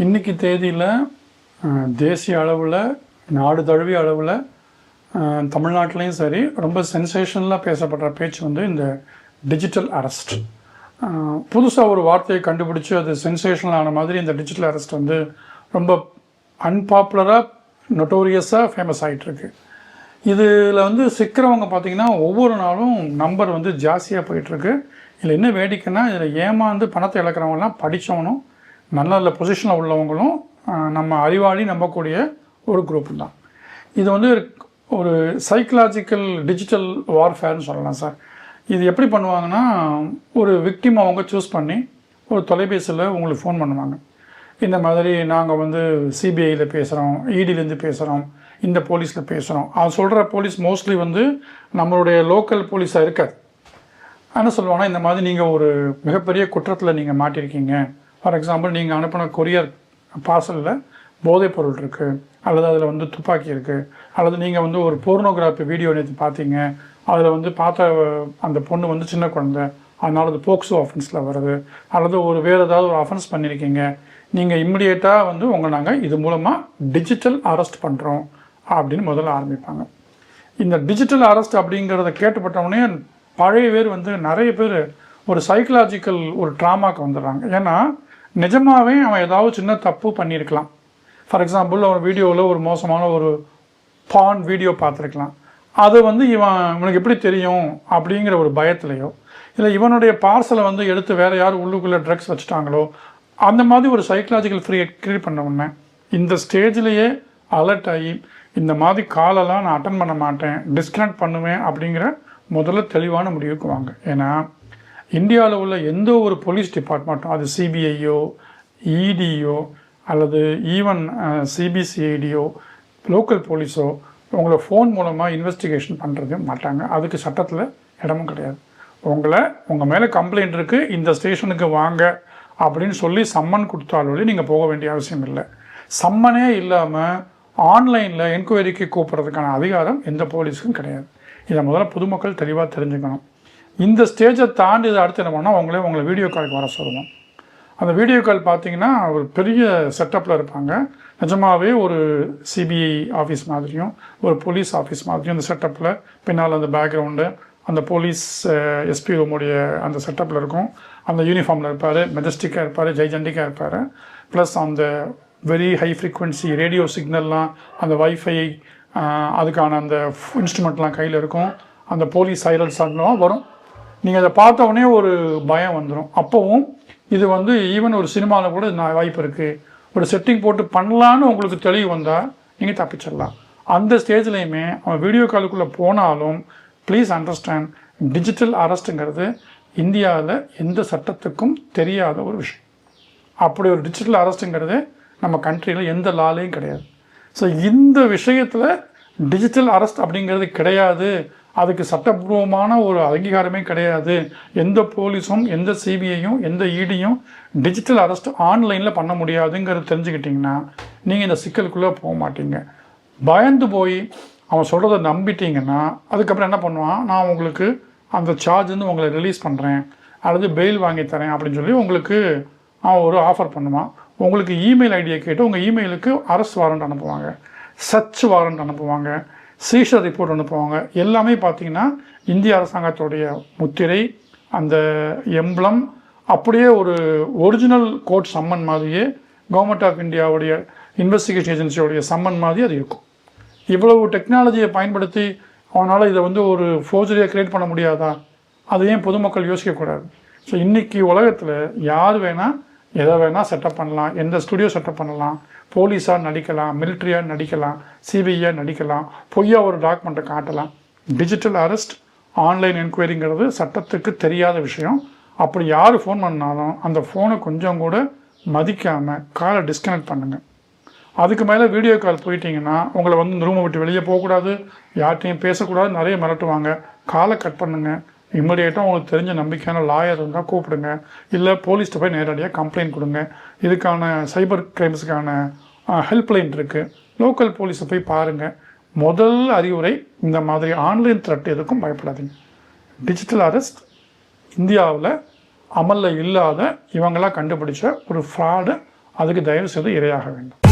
இன்றைக்கி தேதியில் தேசிய அளவில் நாடு தழுவிய அளவில் தமிழ்நாட்டிலையும் சரி ரொம்ப சென்சேஷனலாக பேசப்படுற பேச்சு வந்து இந்த டிஜிட்டல் அரெஸ்ட். புதுசாக ஒரு வார்த்தையை கண்டுபிடிச்சி அது சென்சேஷனலான மாதிரி இந்த டிஜிட்டல் அரெஸ்ட் வந்து ரொம்ப அன்பாப்புலராக நொட்டோரியஸாக ஃபேமஸ் ஆகிட்டுருக்கு. இதில் வந்து சிக்கிறவங்க பார்த்திங்கன்னா ஒவ்வொரு நாளும் நம்பர் வந்து ஜாஸ்தியாக போயிட்டுருக்கு. இதில் என்ன வேடிக்கைன்னா இதில் ஏமாந்து பணத்தை இழக்கிறவங்கலாம் படித்தவனும் நல்ல பொசிஷனில் உள்ளவங்களும் நம்ம அறிவாளி நம்பக்கூடிய ஒரு குரூப் தான். இது வந்து ஒரு சைக்கலாஜிக்கல் டிஜிட்டல் வார்ஃபேர்னு சொல்லலாம் சார். இது எப்படி பண்ணுவாங்கன்னா, ஒரு விக்டிம் அவங்க சூஸ் பண்ணி ஒரு தொலைபேசியில் உங்களுக்கு ஃபோன் பண்ணுவாங்க. இந்த மாதிரி நாங்கள் வந்து சிபிஐயில் பேசுகிறோம், இடிலேருந்து பேசுகிறோம், இந்த போலீஸில் பேசுகிறோம். அது சொல்கிற போலீஸ் மோஸ்ட்லி வந்து நம்மளுடைய லோக்கல் போலீஸாக இருக்காது. என்ன சொல்லுவாங்கன்னா, இந்த மாதிரி நீங்கள் ஒரு மிகப்பெரிய குற்றத்தில் நீங்கள் மாட்டிருக்கீங்க. ஃபார் எக்ஸாம்பிள், நீங்கள் அனுப்பின கொரியர் பார்சலில் போதைப் பொருள் இருக்குது, அல்லது அதில் வந்து துப்பாக்கி இருக்குது, அல்லது நீங்கள் வந்து ஒரு போர்னோகிராஃபி வீடியோ நேற்று பார்த்தீங்க, அதில் வந்து பார்த்த அந்த பொண்ணு வந்து சின்ன குழந்தை, அதனால் அது போக்சோ அஃபென்ஸில் வருது, அல்லது வேறு ஏதாவது ஒரு அஃபென்ஸ் பண்ணியிருக்கீங்க, நீங்கள் இம்மிடியேட்டாக வந்து உங்களை நாங்கள் இது மூலமாக டிஜிட்டல் அரெஸ்ட் பண்ணுறோம் அப்படின்னு முதல்ல ஆரம்பிப்பாங்க. இந்த டிஜிட்டல் அரெஸ்ட் அப்படிங்கிறத கேட்டுப்பட்டவொடனே பழைய பேர் வந்து நிறைய பேர் ஒரு சைக்கலாஜிக்கல் ஒரு ட்ராமாவுக்கு வந்துடுறாங்க. ஏன்னா நிஜமாகவே அவன் ஏதாவது சின்ன தப்பு பண்ணியிருக்கலாம். ஃபார் எக்ஸாம்பிள், அவன் வீடியோவில் ஒரு மோசமான ஒரு பான் வீடியோ பார்த்துருக்கலாம். அது வந்து இவனுக்கு எப்படி தெரியும் அப்படிங்கிற ஒரு பயத்துலையோ, இல்லை இவனுடைய பார்சலை வந்து எடுத்து வேறு யார் உள்ளுக்குள்ளே ட்ரக்ஸ் வச்சுட்டாங்களோ, அந்த மாதிரி ஒரு சைக்கலாஜிக்கல் கிரியேட் பண்ண உடனே இந்த ஸ்டேஜ்லேயே அலர்ட் ஆகி இந்த மாதிரி காலெல்லாம் நான் அட்டன் பண்ண மாட்டேன், டிஸ்கனெக்ட் பண்ணுவேன் அப்படிங்கிற முதல்ல தெளிவான முடிவுக்கு வாங்க. ஏன்னா இந்தியாவில் உள்ள எந்த ஒரு போலீஸ் டிபார்ட்மெண்ட்டும், அது சிபிஐயோ இடியோ அல்லது ஈவன் சிபிசிஐடியோ லோக்கல் போலீஸோ உங்களை ஃபோன் மூலமாக இன்வெஸ்டிகேஷன் பண்ணுறது மாட்டாங்க. அதுக்கு சட்டத்தில் இடமும் கிடையாது. உங்கள் மேலே கம்ப்ளைண்ட் இருக்குது, இந்த ஸ்டேஷனுக்கு வாங்க அப்படின்னு சொல்லி சம்மன் கொடுத்தாலும் நீங்கள் போக வேண்டிய அவசியம் இல்லை. சம்மனே இல்லாமல் ஆன்லைனில் என்கொயரிக்கு கூப்பிட்றதுக்கான அதிகாரம் எந்த போலீஸுக்கும் கிடையாது. இதை முதல்ல பொதுமக்கள் தெளிவாக தெரிஞ்சுக்கணும். இந்த ஸ்டேஜை தாண்டி இதை அடுத்து என்ன பண்ணால் உங்களை வீடியோ காலுக்கு வர சொல்லுவோம். அந்த வீடியோ கால் பார்த்தீங்கன்னா ஒரு பெரிய செட்டப்பில் இருப்பாங்க. நிஜமாகவே ஒரு சிபிஐ ஆஃபீஸ் மாதிரியும் ஒரு போலீஸ் ஆஃபீஸ் மாதிரியும் அந்த செட்டப்பில் பின்னால் அந்த பேக்ரவுண்டு அந்த போலீஸ் எஸ்பி ரூமுடைய அந்த செட்டப்பில் இருக்கும். அந்த யூனிஃபார்மில் இருப்பார், மெஜஸ்டிக்காக இருப்பார், ஜெய்ஜண்டிக்காக இருப்பார். ப்ளஸ் அந்த வெரி ஹை ஃப்ரீக்வன்சி ரேடியோ சிக்னல்லாம், அந்த வைஃபை, அதுக்கான அந்த இன்ஸ்ட்ருமெண்ட்லாம் கையில் இருக்கும். அந்த போலீஸ் சைரன் சவுண்ட்லாம் வரும். நீங்கள் அதை பார்த்த உடனே ஒரு பயம் வந்துடும். அப்போவும் இது வந்து ஈவன் ஒரு சினிமாவில் கூட வாய்ப்பு இருக்குது, ஒரு செட்டிங் போட்டு பண்ணலான்னு உங்களுக்கு தெளிவு வந்தால் நீங்கள் தப்பிச்சிடலாம். அந்த ஸ்டேஜ்லேயுமே அவன் வீடியோ காலுக்குள்ளே போனாலும் ப்ளீஸ் அண்டர்ஸ்டாண்ட், டிஜிட்டல் அரெஸ்ட்டுங்கிறது இந்தியாவில் எந்த சட்டத்துக்கும் தெரியாத ஒரு விஷயம். அப்படி ஒரு டிஜிட்டல் அரெஸ்ட்டுங்கிறது நம்ம கண்ட்ரியில் எந்த லாலையும் கிடையாது. ஸோ இந்த விஷயத்தில் டிஜிட்டல் அரெஸ்ட் அப்படிங்கிறது கிடையாது, அதுக்கு சட்டப்பூர்வமான ஒரு அங்கீகாரமே கிடையாது. எந்த போலீஸும் எந்த சிபிஐயும் எந்த இடியும் டிஜிட்டல் அரெஸ்ட் ஆன்லைனில் பண்ண முடியாதுங்கிறது தெரிஞ்சுக்கிட்டிங்கன்னா நீங்கள் இந்த சிக்கலுக்குள்ளே போக மாட்டீங்க. பயந்து போய் அவன் சொல்கிறத நம்பிட்டீங்கன்னா அதுக்கப்புறம் என்ன பண்ணுவான், நான் உங்களுக்கு அந்த சார்ஜ்லேருந்து உங்களை ரிலீஸ் பண்ணுறேன் அல்லது பெயில் வாங்கி தரேன் அப்படின்னு சொல்லி உங்களுக்கு அவன் ஒரு ஆஃபர் பண்ணுவான். உங்களுக்கு இமெயில் ஐடியை கேட்டு உங்கள் இமெயிலுக்கு அரெஸ்ட் வாரண்ட் அனுப்புவாங்க, சர்ச் வாரண்ட் அனுப்புவாங்க, சீஷர் ரிப்போர்ட் அனுப்புவாங்க. எல்லாமே பார்த்திங்கன்னா இந்திய அரசாங்கத்துடைய முத்திரை, அந்த எம்ப்ளம், அப்படியே ஒரு ஒரிஜினல் கோர்ட் சம்மன் மாதிரியே கவர்மெண்ட் ஆஃப் இந்தியாவுடைய இன்வெஸ்டிகேஷன் ஏஜென்சியோடைய சம்மன் மாதிரி அது இருக்கும். இவ்வளவு டெக்னாலஜியை பயன்படுத்தி அவனால் இதை வந்து ஒரு ஃபோர்ஜரியை க்ரியேட் பண்ண முடியாதா? அது ஏன் பொதுமக்கள் யோசிக்கக்கூடாது? ஸோ இன்றைக்கி உலகத்தில் யார் வேணால் எதை வேணால் செட்டப் பண்ணலாம், எந்த ஸ்டுடியோ செட்டப் பண்ணலாம், போலீஸாக நடிக்கலாம், மிலிட்ரியாக நடிக்கலாம், சிபிஐயாக நடிக்கலாம், பொய்யா ஒரு டாக்குமெண்ட்டை காட்டலாம். டிஜிட்டல் அரெஸ்ட், ஆன்லைன் என்கொயரிங்கிறது சட்டத்துக்கு தெரியாத விஷயம். அப்படி யார் ஃபோன் பண்ணாலும் அந்த ஃபோனை கொஞ்சம் கூட மதிக்காமல் காலை டிஸ்கனெக்ட் பண்ணுங்கள். அதுக்கு மேலே வீடியோ கால் போயிட்டீங்கன்னா உங்களை வந்து இந்த ரூமை விட்டு வெளியே போகக்கூடாது, யார்கிட்டையும் பேசக்கூடாது, நிறைய மிரட்டுவாங்க. காலை கட் பண்ணுங்கள். இம்மிடியேட்டாக உங்களுக்கு தெரிஞ்ச நம்பிக்கையான லாயர் இருந்தால் கூப்பிடுங்க, இல்லை போலீஸ்கிட்ட போய் நேரடியாக கம்ப்ளைண்ட் கொடுங்க. இதுக்கான சைபர் கிரைம்ஸுக்கான ஹெல்ப்லைன் இருக்குது, லோக்கல் போலீஸை போய் பாருங்கள். முதல் அறிவுரை, இந்த மாதிரி ஆன்லைன் த்ரெட் எதுக்கும் பயப்படாதீங்க. டிஜிட்டல் அரெஸ்ட் இந்தியாவில் அமலில் இல்லாத இவங்களாம் கண்டுபிடிச்ச ஒரு ஃப்ராடு அதுக்கு தயவு செய்து இரையாக வேண்டும்.